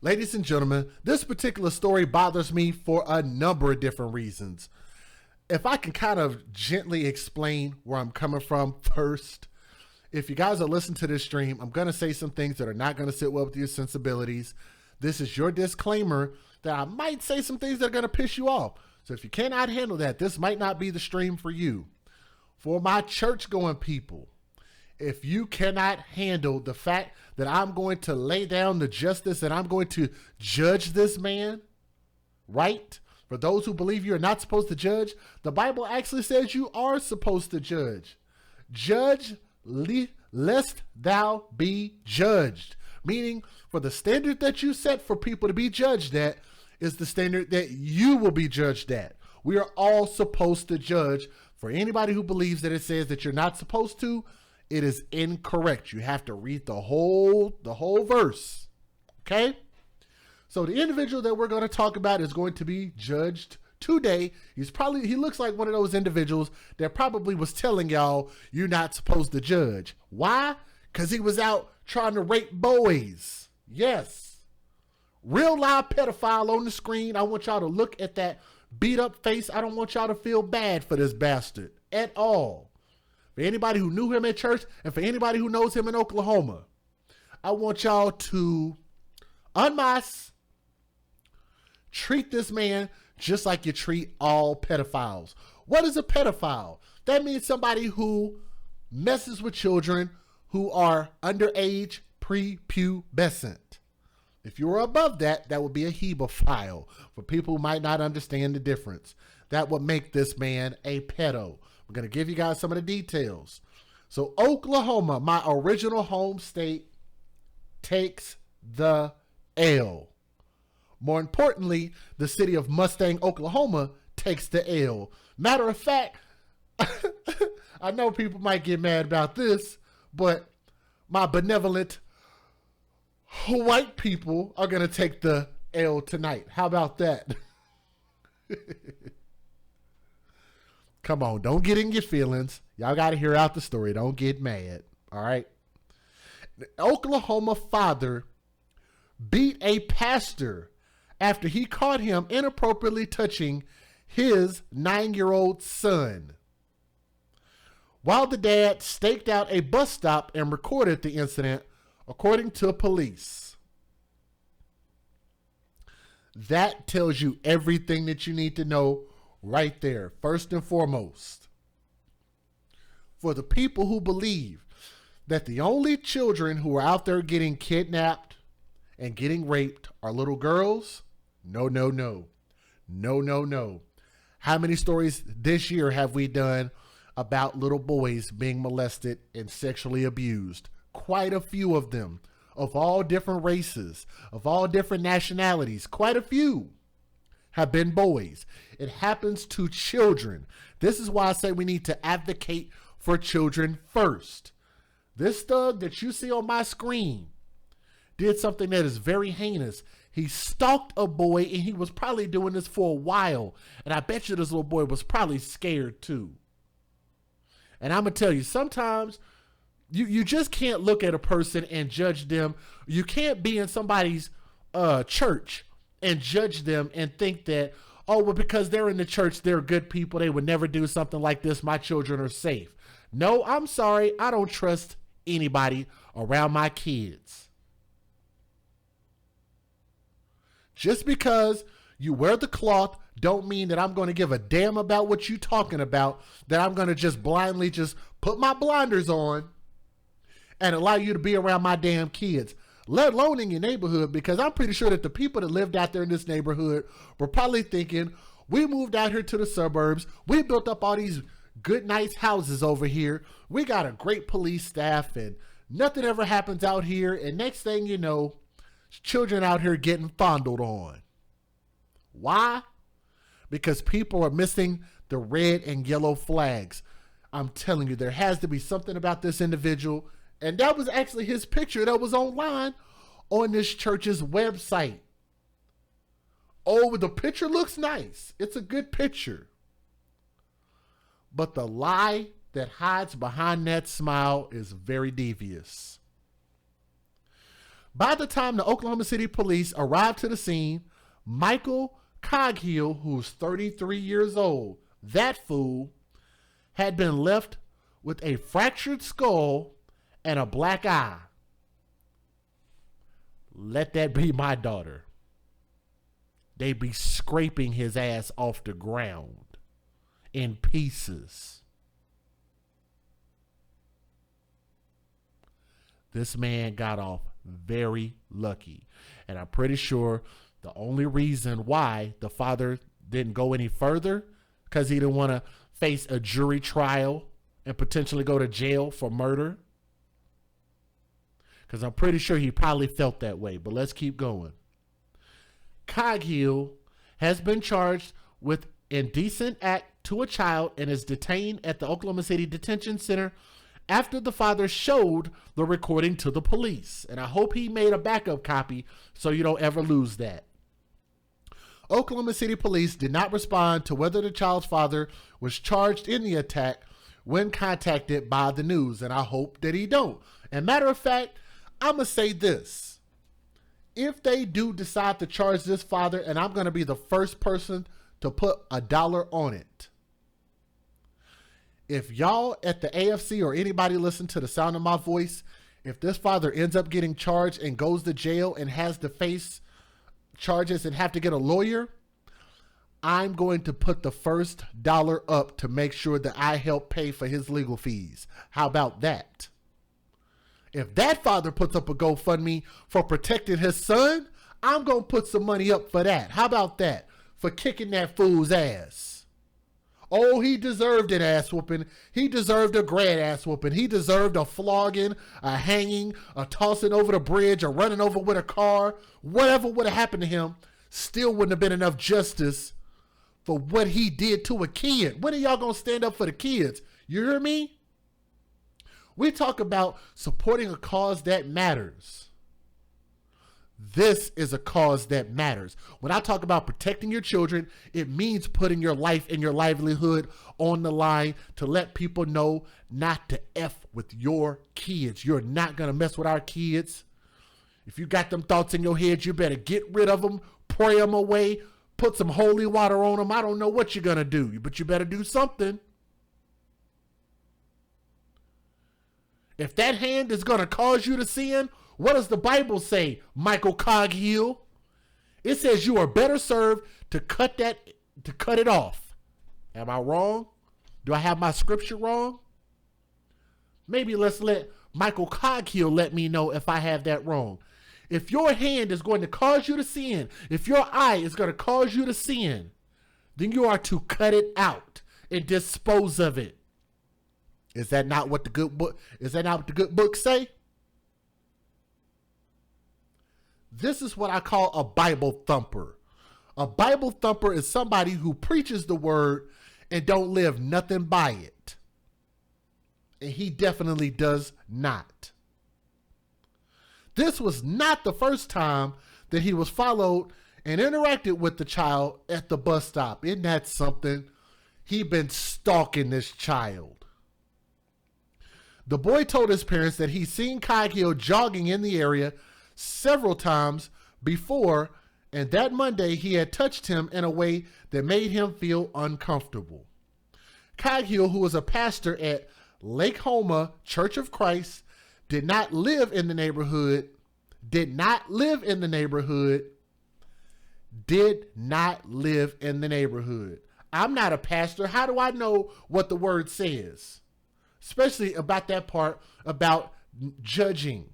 Ladies and gentlemen, this particular story bothers me for a number of different reasons. If I can kind of gently explain where I'm coming from first, if you guys are listening to this stream, I'm going to say some things that are not going to sit well with your sensibilities. This is your disclaimer that I might say some things that are going to piss you off. So if you cannot handle that, this might not be the stream for you. For my church-going people, if you cannot handle the fact that I'm going to lay down the justice and I'm going to judge this man, right? For those who believe you're not supposed to judge, the Bible actually says you are supposed to judge. Judge lest thou be judged. Meaning, for the standard that you set for people to be judged at is the standard that you will be judged at. We are all supposed to judge. For anybody who believes that it says that you're not supposed to, it is incorrect. You have to read the whole verse. Okay? So the individual that we're going to talk about is going to be judged today. He looks like one of those individuals that probably was telling y'all you're not supposed to judge. Why? Because he was out trying to rape boys. Yes. Real live pedophile on the screen. I want y'all to look at that beat up face. I don't want y'all to feel bad for this bastard at all. For anybody who knew him at church and for anybody who knows him in Oklahoma, I want y'all to unmask, treat this man just like you treat all pedophiles. What is a pedophile? That means somebody who messes with children who are underage, prepubescent. If you're above that, that would be a hebephile. For people who might not understand the difference, that would make this man a pedo. We're going to give you guys some of the details. So Oklahoma, my original home state, takes the L. More importantly, the city of Mustang, Oklahoma takes the L. Matter of fact, I know people might get mad about this, but my benevolent white people are going to take the L tonight. How about that? Come on, don't get in your feelings. Y'all got to hear out the story. Don't get mad. All right. The Oklahoma father beat a pastor after he caught him inappropriately touching his 9-year-old son. While the dad staked out a bus stop and recorded the incident, according to police. That tells you everything that you need to know right there, first and foremost. For the people who believe that the only children who are out there getting kidnapped and getting raped are little girls, no. How many stories this year have we done about little boys being molested and sexually abused? Quite a few of them, of all different races, of all different nationalities. Quite a few have been boys. It happens to children. This is why I say we need to advocate for children first. This thug that you see on my screen did something that is very heinous. He stalked a boy, and he was probably doing this for a while. And I bet you this little boy was probably scared too. And I'm going to tell you, sometimes you just can't look at a person and judge them. You can't be in somebody's church and judge them and think that, oh, well, because they're in the church, they're good people. They would never do something like this. My children are safe. No, I'm sorry. I don't trust anybody around my kids. Just because you wear the cloth don't mean that I'm going to give a damn about what you're talking about, that I'm going to just blindly just put my blinders on and allow you to be around my damn kids, let alone in your neighborhood, because I'm pretty sure that the people that lived out there in this neighborhood were probably thinking, we moved out here to the suburbs. We built up all these good, nice houses over here. We got a great police staff and nothing ever happens out here. And next thing you know, children out here getting fondled on. Why? Because people are missing the red and yellow flags. I'm telling you, there has to be something about this individual. And that was actually his picture that was online on this church's website. Oh, the picture looks nice. It's a good picture. But the lie that hides behind that smile is very devious. By the time the Oklahoma City police arrived to the scene, Michael Coghill, who's 33 years old, that fool, had been left with a fractured skull and a black eye. Let that be my daughter. They be scraping his ass off the ground in pieces. This man got off very lucky. And I'm pretty sure the only reason why the father didn't go any further, because he didn't want to face a jury trial and potentially go to jail for murder. Because I'm pretty sure he probably felt that way. But let's keep going. Coghill has been charged with indecent act to a child and is detained at the Oklahoma City Detention Center after the father showed the recording to the police. And I hope he made a backup copy so you don't ever lose that. Oklahoma City police did not respond to whether the child's father was charged in the attack when contacted by the news, and I hope that he don't. And matter of fact, I'm going to say this. If they do decide to charge this father, and I'm going to be the first person to put $1 on it. If y'all at the AFC or anybody listen to the sound of my voice, if this father ends up getting charged and goes to jail and has to face charges and have to get a lawyer, I'm going to put the first dollar up to make sure that I help pay for his legal fees. How about that? If that father puts up a GoFundMe for protecting his son, I'm going to put some money up for that. How about that? For kicking that fool's ass. Oh, he deserved an ass whooping. He deserved a grand ass whooping. He deserved a flogging, a hanging, a tossing over the bridge, a running over with a car. Whatever would have happened to him still wouldn't have been enough justice for what he did to a kid. When are y'all going to stand up for the kids? You hear me? We talk about supporting a cause that matters. This is a cause that matters. When I talk about protecting your children, it means putting your life and your livelihood on the line to let people know not to F with your kids. You're not going to mess with our kids. If you got them thoughts in your head, you better get rid of them, pray them away, put some holy water on them. I don't know what you're going to do, but you better do something. If that hand is going to cause you to sin, what does the Bible say, Michael Coghill? It says you are better served to cut it off. Am I wrong? Do I have my scripture wrong? Maybe let's let Michael Coghill let me know if I have that wrong. If your hand is going to cause you to sin, if your eye is going to cause you to sin, then you are to cut it out and dispose of it. Is that not what the good book? Is that not what the good book say? This is what I call a Bible thumper. A Bible thumper is somebody who preaches the word and don't live nothing by it. And he definitely does not. This was not the first time that he was followed and interacted with the child at the bus stop. Isn't that something? He been stalking this child. The boy told his parents that he'd seen Coghill jogging in the area several times before, and that Monday he had touched him in a way that made him feel uncomfortable. Coghill, who was a pastor at Lake Homa Church of Christ, did not live in the neighborhood. I'm not a pastor. How do I know what the word says? Especially about that part about judging.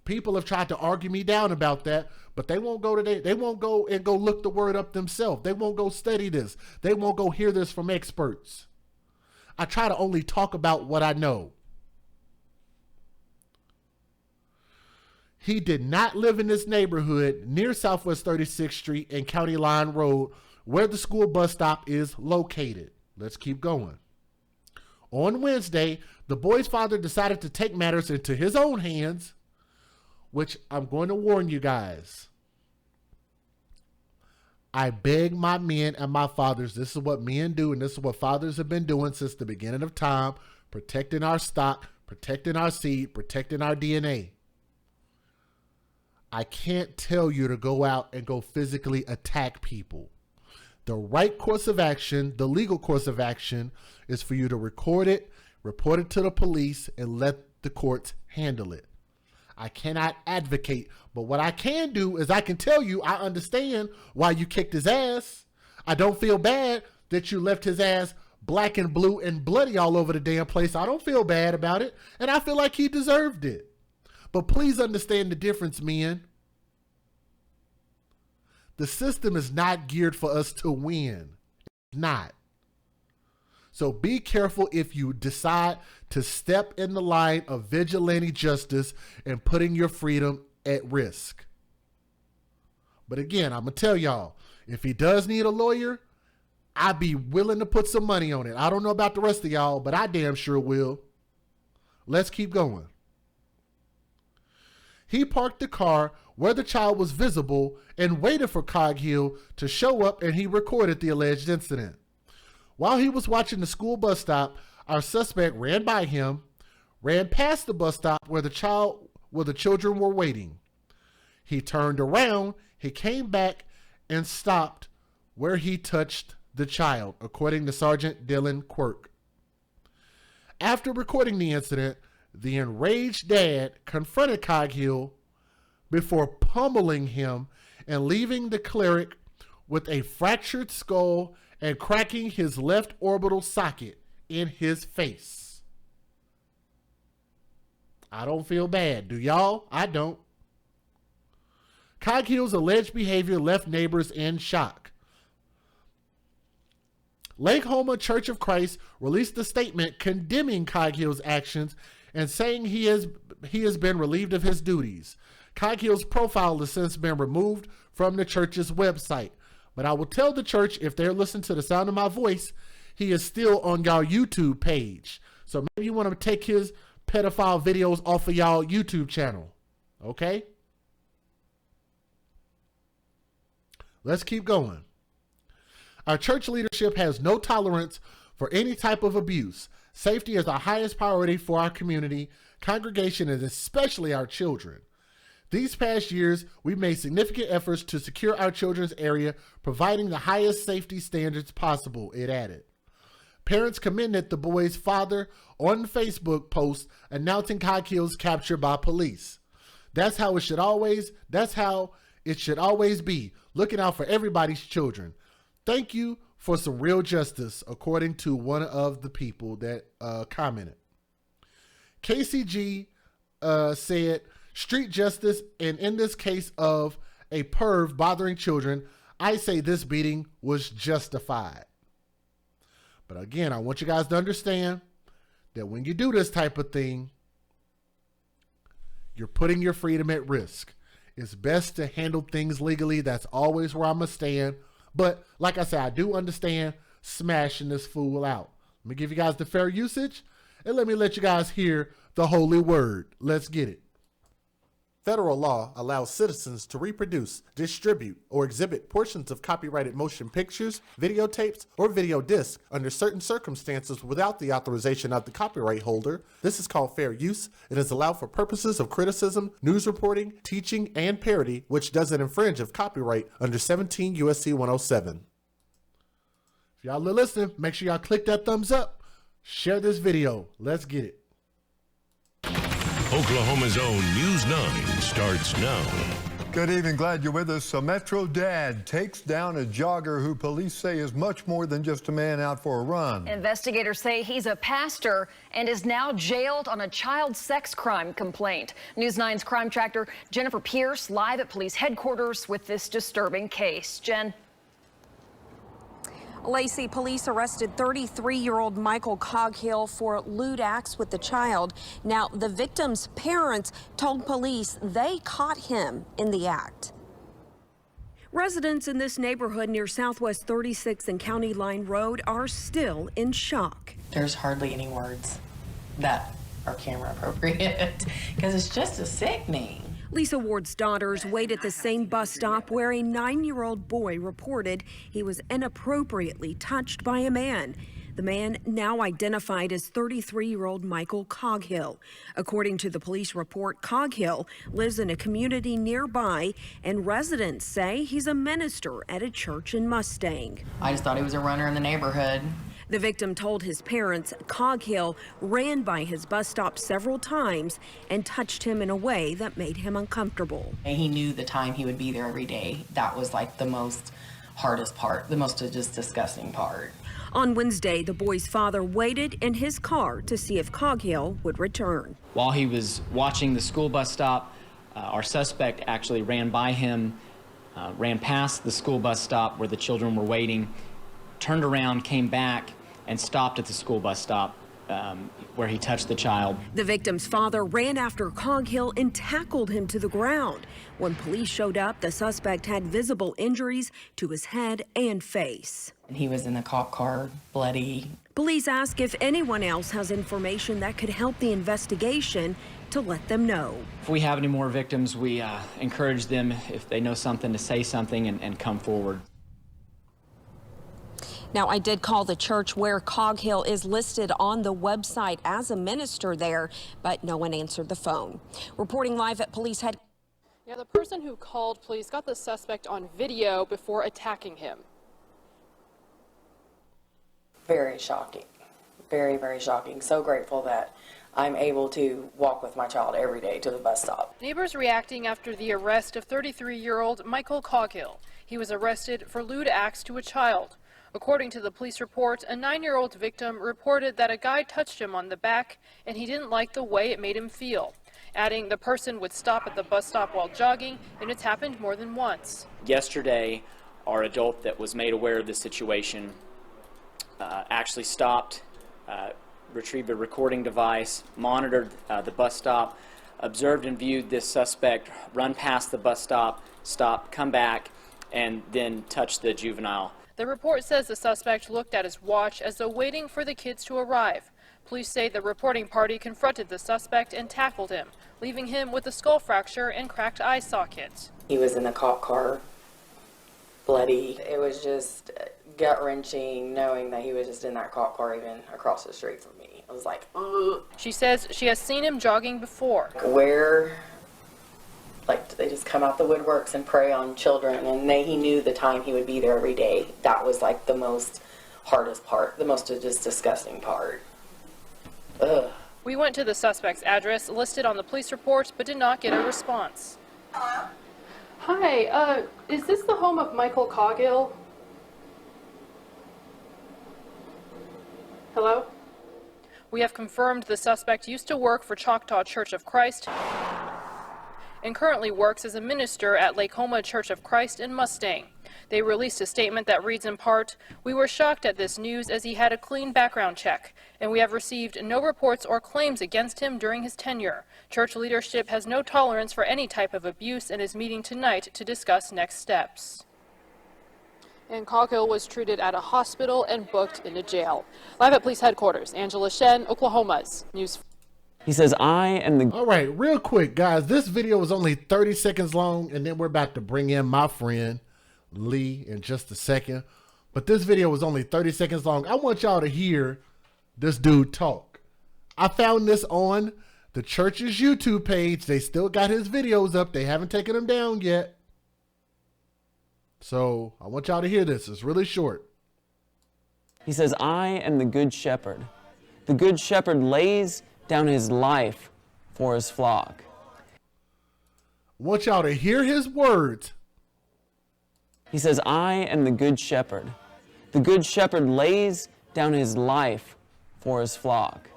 People have tried to argue me down about that, but they won't go and go look the word up themselves. They won't go study this. They won't go hear this from experts. I try to only talk about what I know. He did not live in this neighborhood near Southwest 36th Street and County Line Road, where the school bus stop is located. Let's keep going. On Wednesday, the boy's father decided to take matters into his own hands, which I'm going to warn you guys. I beg my men and my fathers, this is what men do, and this is what fathers have been doing since the beginning of time, protecting our stock, protecting our seed, protecting our DNA. I can't tell you to go out and go physically attack people. The right course of action, the legal course of action, is for you to record it, report it to the police, and let the courts handle it. I cannot advocate, but what I can do is I can tell you I understand why you kicked his ass. I don't feel bad that you left his ass black and blue and bloody all over the damn place. I don't feel bad about it, and I feel like he deserved it. But please understand the difference, men. The system is not geared for us to win. It's not. So be careful if you decide to step in the line of vigilante justice and putting your freedom at risk. But again, I'm going to tell y'all, if he does need a lawyer, I'd be willing to put some money on it. I don't know about the rest of y'all, but I damn sure will. Let's keep going. He parked the car where the child was visible and waited for Coghill to show up, and he recorded the alleged incident. While he was watching the school bus stop, our suspect ran by him, ran past the bus stop where the children were waiting. He turned around, he came back and stopped where he touched the child, according to Sergeant Dylan Quirk. After recording the incident, the enraged dad confronted Coghill before pummeling him and leaving the cleric with a fractured skull and cracking his left orbital socket in his face. I don't feel bad, do y'all? I don't. Coghill's alleged behavior left neighbors in shock. Lake Homa Church of Christ released a statement condemning Coghill's actions and saying he has been relieved of his duties. Coghill's profile has since been removed from the church's website. But I will tell the church, if they're listening to the sound of my voice, he is still on y'all YouTube page. So maybe you want to take his pedophile videos off of y'all YouTube channel. Okay? Let's keep going. Our church leadership has no tolerance for any type of abuse. Safety is our highest priority for our community, congregation, and especially our children. These past years, we've made significant efforts to secure our children's area, providing the highest safety standards possible, it added. Parents commended the boy's father on Facebook post announcing Coghill's capture by police. That's how it should always be, looking out for everybody's children. Thank you for some real justice, according to one of the people that commented. KCG said, street justice, and in this case of a perv bothering children, I say this beating was justified. But again, I want you guys to understand that when you do this type of thing, you're putting your freedom at risk. It's best to handle things legally. That's always where I'm going to stand. But like I said, I do understand smashing this fool out. Let me give you guys the fair usage, and let me let you guys hear the holy word. Let's get it. Federal law allows citizens to reproduce, distribute, or exhibit portions of copyrighted motion pictures, videotapes, or video discs under certain circumstances without the authorization of the copyright holder. This is called fair use. It is allowed for purposes of criticism, news reporting, teaching, and parody, which doesn't infringe of copyright under 17 U.S.C. 107. If y'all are listening, make sure y'all click that thumbs up. Share this video. Let's get it. Oklahoma's own News 9 starts now. Good evening. Glad you're with us. A Metro dad takes down a jogger who police say is much more than just a man out for a run. Investigators say he's a pastor and is now jailed on a child sex crime complaint. News 9's crime tracker Jennifer Pierce live at police headquarters with this disturbing case. Jen. Lacey, police arrested 33-year-old Michael Coghill for lewd acts with the child. Now, the victim's parents told police they caught him in the act. Residents in this neighborhood near Southwest 36th and County Line Road are still in shock. There's hardly any words that are camera appropriate because it's just a sickening. Lisa Ward's daughters wait at the same bus stop where a 9-year-old boy reported he was inappropriately touched by a man. The man, now identified as 33-year-old Michael Coghill. According to the police report, Coghill lives in a community nearby, and residents say he's a minister at a church in Mustang. I just thought he was a runner in the neighborhood. The victim told his parents Coghill ran by his bus stop several times and touched him in a way that made him uncomfortable. And he knew the time he would be there every day. That was like the most hardest part, the most just disgusting part. On Wednesday, the boy's father waited in his car to see if Coghill would return. While he was watching the school bus stop, our suspect actually ran by him, ran past the school bus stop where the children were waiting, turned around, came back, and stopped at the school bus stop where he touched the child. The victim's father ran after Coghill and tackled him to the ground. When police showed up, the suspect had visible injuries to his head and face. He was in the cop car, bloody. Police ask if anyone else has information that could help the investigation to let them know. If we have any more victims, we encourage them, if they know something, to say something and come forward. Now, I did call the church where Coghill is listed on the website as a minister there, but no one answered the phone. Reporting live at police headquarters. Yeah, the person who called police got the suspect on video before attacking him. Very shocking. Very, very shocking. So grateful that I'm able to walk with my child every day to the bus stop. Neighbors reacting after the arrest of 33-year-old Michael Coghill. He was arrested for lewd acts to a child. According to the police report, a 9-year-old victim reported that a guy touched him on the back and he didn't like the way it made him feel, adding the person would stop at the bus stop while jogging, and it's happened more than once. Yesterday, our adult that was made aware of the situation actually stopped, retrieved a recording device, monitored the bus stop, observed and viewed this suspect run past the bus stop, come back, and then touch the juvenile. The report says the suspect looked at his watch as though waiting for the kids to arrive. Police say the reporting party confronted the suspect and tackled him, leaving him with a skull fracture and cracked eye sockets. He was in the cop car, bloody. It was just gut-wrenching knowing that he was just in that cop car even across the street from me. I was like, ugh. She says she has seen him jogging before. They just come out the woodworks and prey on children, and he knew the time he would be there every day. That was like the most hardest part, the most just disgusting part. Ugh. We went to the suspect's address listed on the police report, but did not get a response. Hi, is this the home of Michael Coghill? Hello? We have confirmed the suspect used to work for Choctaw Church of Christ and currently works as a minister at Lake Homa Church of Christ in Mustang. They released a statement that reads in part, "We were shocked at this news as he had a clean background check, and we have received no reports or claims against him during his tenure. Church leadership has no tolerance for any type of abuse and is meeting tonight to discuss next steps." And Coghill was treated at a hospital and booked into jail. Live at police headquarters, Angela Shen, Oklahoma's News. He says, I am the... All right, real quick, guys. This video is only 30 seconds long, and then we're about to bring in my friend Lee in just a second. But this video was only 30 seconds long. I want y'all to hear this dude talk. I found this on the church's YouTube page. They still got his videos up. They haven't taken them down yet. So I want y'all to hear this. It's really short. He says, I am the good shepherd. The good shepherd lays down his life for his flock. I want y'all to hear his words. He says, I am the good shepherd. The good shepherd lays down his life for his flock.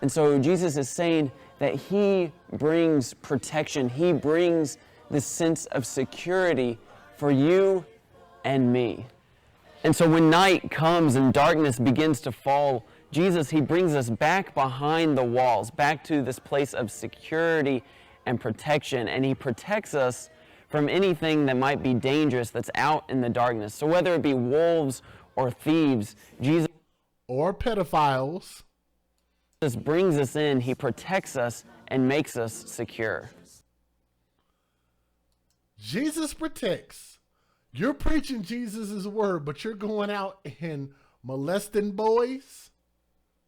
And so Jesus is saying that he brings protection. He brings this sense of security for you and me. And so when night comes and darkness begins to fall, Jesus, he brings us back behind the walls, back to this place of security and protection, and he protects us from anything that might be dangerous that's out in the darkness. So whether it be wolves or thieves, Jesus or pedophiles, brings us in, he protects us and makes us secure. Jesus protects. You're preaching Jesus' word, but you're going out and molesting boys?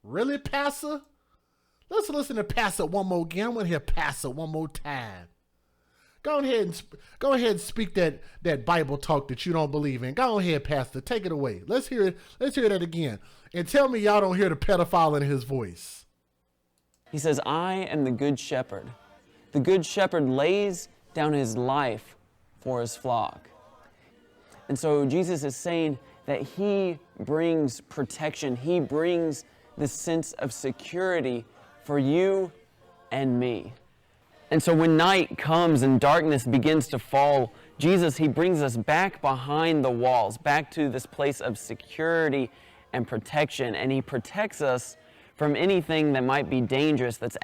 Really, Pastor? Let's listen to Pastor one more again. I want to hear Pastor one more time. Go ahead and speak that Bible talk that you don't believe in. Go ahead, Pastor. Take it away. Let's hear it. Let's hear that again. And tell me y'all don't hear the pedophile in his voice. He says, I am the good shepherd. The good shepherd lays down his life for his flock. And so Jesus is saying that he brings protection. He brings the sense of security for you and me. And so when night comes and darkness begins to fall, Jesus, he brings us back behind the walls, back to this place of security and protection. And he protects us from anything that might be dangerous that's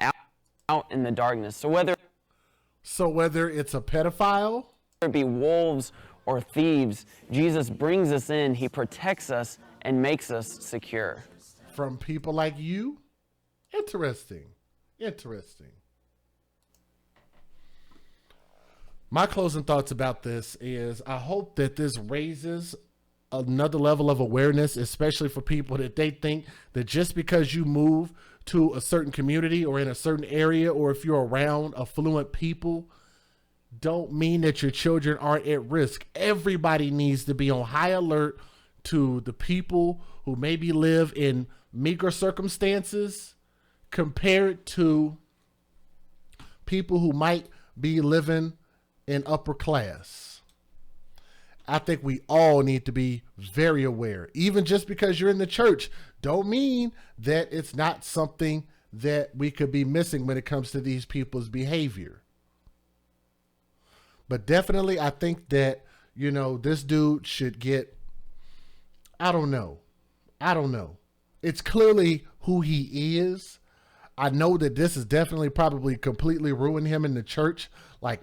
out in the darkness. So whether it's a pedophile, it be wolves or thieves, Jesus brings us in, he protects us and makes us secure. From people like you? Interesting. My closing thoughts about this is I hope that this raises another level of awareness, especially for people that they think that just because you move to a certain community or in a certain area, or if you're around affluent people, don't mean that your children aren't at risk. Everybody needs to be on high alert to the people who maybe live in meager circumstances compared to people who might be living in upper class. I think we all need to be very aware. Even just because you're in the church, don't mean that it's not something that we could be missing when it comes to these people's behavior. But definitely, I think that, this dude should get, I don't know. It's clearly who he is. I know that this is definitely probably completely ruined him in the church,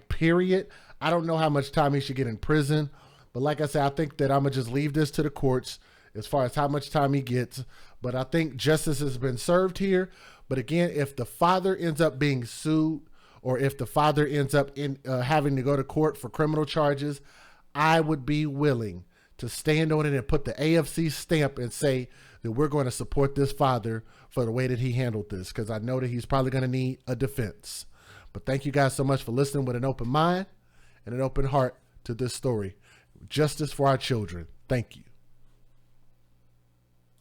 period. I don't know how much time he should get in prison. But like I said, I think that I'm going to just leave this to the courts as far as how much time he gets. But I think justice has been served here. But again, if the father ends up being sued, or if the father ends up having to go to court for criminal charges, I would be willing to stand on it and put the AFC stamp and say that we're going to support this father for the way that he handled this, because I know that he's probably going to need a defense. But thank you guys so much for listening with an open mind and an open heart to this story. Justice for our children. Thank you.